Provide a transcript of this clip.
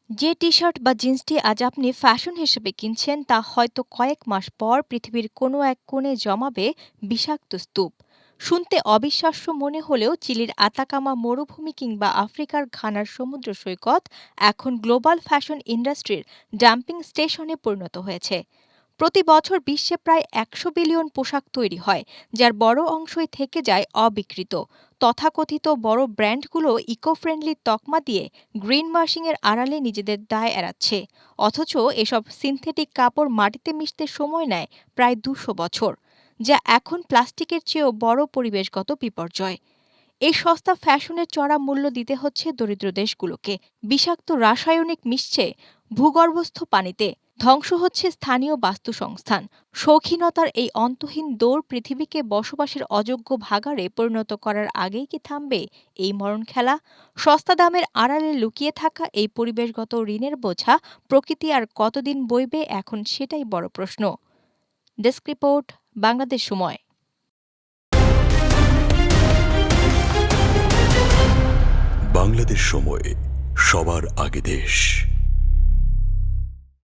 যে টি-শার্ট বা জিন্সটি আজ আপনি ফ্যাশন হিসেবে কিনছেন তা হয়তো কয়েক মাস পর পৃথিবীর কোনো এক কোণে জমাবে বিষাক্ত স্তূপ। শুনতে অবিশ্বাস্য মনে হলেও চিলির আতাকামা মরুভূমি কিংবা আফ্রিকার ঘানার সমুদ্র সৈকত এখন গ্লোবাল ফ্যাশন ইন্ডাস্ট্রির ডাম্পিং স্টেশনে পরিণত হয়েছে। প্রতি বছর বিশ্বে প্রায় ১০০ বিলিয়ন পোশাক তৈরি হয়, যার বড় অংশই থেকে যায় অবিকৃত। তথাকথিত বড় ব্র্যান্ডগুলো ইকো ফ্রেন্ডলি তকমা দিয়ে গ্রিন ওয়াশিংয়ের আড়ালে নিজেদের দায় এড়াচ্ছে। অথচ এসব সিনথেটিক কাপড় মাটিতে মিশতে সময় নেয় প্রায় ২০০ বছর, যা এখন প্লাস্টিকের চেয়েও বড় পরিবেশগত বিপর্যয়। এই সস্তা ফ্যাশনের চড়া মূল্য দিতে হচ্ছে দরিদ্র দেশগুলোকে। বিষাক্ত রাসায়নিক মিশছে ভূগর্ভস্থ পানিতে, ধ্বংস হচ্ছে স্থানীয় বাস্তুসংস্থান। শৌখিনতার এই অন্তহীন দৌড় পৃথিবীকে বসবাসের অযোগ্য ভাগাড়ে পরিণত করার আগেই কি থামবে এই মরণ খেলা? সস্তা দামের আড়ালে লুকিয়ে থাকা এই পরিবেশগত ঋণের বোঝা প্রকৃতি আর কতদিন বইবে, এখন সেটাই বড় প্রশ্ন। ডেস্ক রিপোর্ট, বাংলাদেশ সময়। বাংলাদেশ সময়, সবার আগে দেশ।